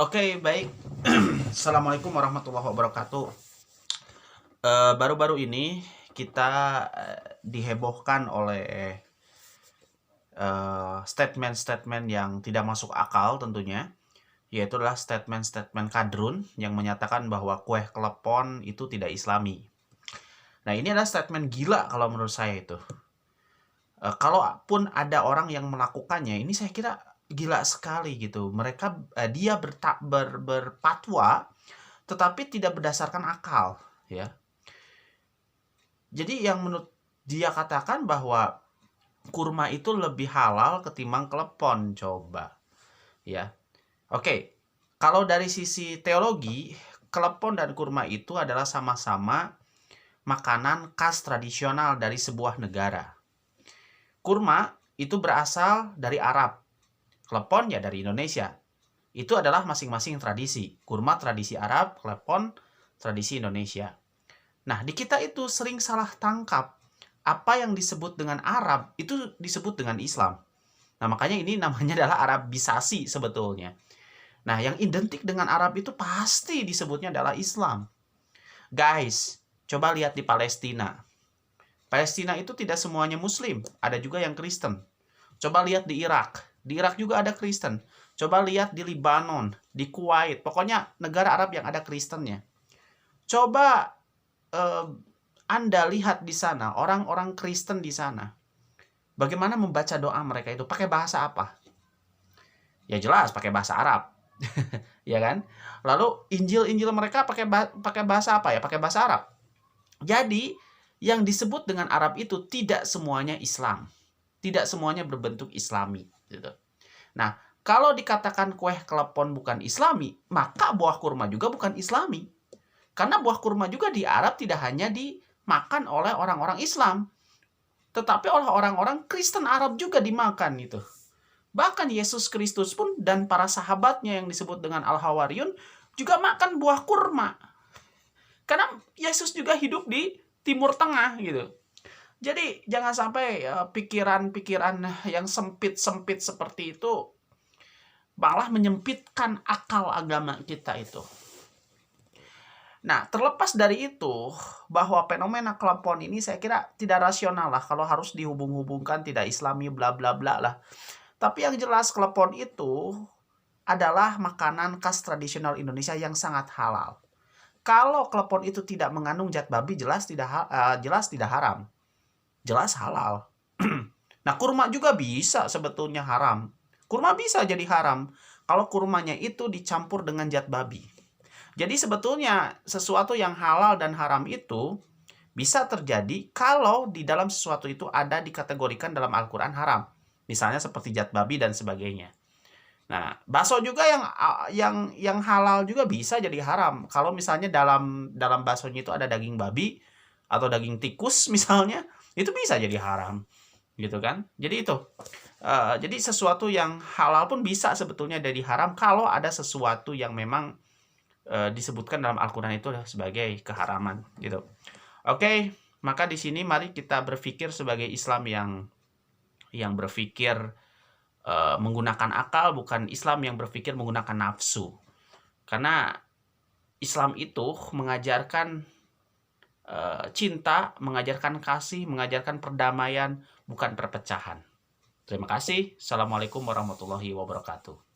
Oke, baik. Assalamualaikum warahmatullahi wabarakatuh. Baru-baru ini kita dihebohkan oleh statement-statement yang tidak masuk akal tentunya, yaitu adalah statement-statement kadrun yang menyatakan bahwa kue klepon itu tidak islami. Nah, ini adalah statement gila kalau menurut saya itu. Kalaupun ada orang yang melakukannya, ini saya kira gila sekali gitu. Dia berfatwa tetapi tidak berdasarkan akal, ya. Jadi yang menurut dia katakan bahwa kurma itu lebih halal ketimbang klepon, coba, ya. Oke, kalau dari sisi teologi, klepon dan kurma itu adalah sama-sama makanan khas tradisional dari sebuah negara. Kurma itu berasal dari Arab, klepon ya dari Indonesia. Itu adalah masing-masing tradisi. Kurma tradisi Arab, klepon tradisi Indonesia. Nah, di kita itu sering salah tangkap. Apa yang disebut dengan Arab itu disebut dengan Islam. Nah, makanya ini namanya adalah Arabisasi sebetulnya. Nah, yang identik dengan Arab itu pasti disebutnya adalah Islam. Guys, coba lihat di Palestina. Palestina itu tidak semuanya Muslim, ada juga yang Kristen. Coba lihat di Irak. Di Irak juga ada Kristen. Coba lihat di Lebanon, di Kuwait. Pokoknya negara Arab yang ada Kristennya. Coba Anda lihat di sana, orang-orang Kristen di sana. Bagaimana membaca doa mereka itu? Pakai bahasa apa? Ya jelas, pakai bahasa Arab. Ya kan? Lalu Injil mereka pakai bahasa apa ya? Pakai bahasa Arab. Jadi, yang disebut dengan Arab itu tidak semuanya Islam. Tidak semuanya berbentuk Islami. Gitu. Nah, kalau dikatakan kue klepon bukan Islami, maka buah kurma juga bukan Islami. Karena buah kurma juga di Arab tidak hanya dimakan oleh orang-orang Islam, tetapi oleh orang-orang Kristen Arab juga dimakan itu. Bahkan Yesus Kristus pun dan para sahabatnya yang disebut dengan Al-Hawariyun juga makan buah kurma. Karena Yesus juga hidup di Timur Tengah gitu. Jadi jangan sampai pikiran-pikiran yang sempit-sempit seperti itu malah menyempitkan akal agama kita itu. Nah, terlepas dari itu, bahwa fenomena klepon ini saya kira tidak rasional lah kalau harus dihubung-hubungkan tidak Islami bla bla bla lah. Tapi yang jelas klepon itu adalah makanan khas tradisional Indonesia yang sangat halal. Kalau klepon itu tidak mengandung zat babi jelas tidak haram. Jelas halal. Nah, kurma juga bisa sebetulnya haram. Kurma bisa jadi haram kalau kurmanya itu dicampur dengan zat babi. Jadi sebetulnya sesuatu yang halal dan haram itu bisa terjadi kalau di dalam sesuatu itu ada dikategorikan dalam Al-Quran haram. Misalnya seperti zat babi dan sebagainya. Nah, bakso juga yang halal juga bisa jadi haram. Kalau misalnya dalam baksonya itu ada daging babi atau daging tikus misalnya, itu bisa jadi haram. Gitu kan? Jadi itu. Jadi sesuatu yang halal pun bisa sebetulnya jadi haram kalau ada sesuatu yang memang disebutkan dalam Al-Quran itu sebagai keharaman gitu. Oke, maka di sini mari kita berpikir sebagai Islam yang berpikir menggunakan akal, bukan Islam yang berpikir menggunakan nafsu. Karena Islam itu mengajarkan cinta, mengajarkan kasih, mengajarkan perdamaian, bukan perpecahan. Terima kasih. Assalamualaikum warahmatullahi wabarakatuh.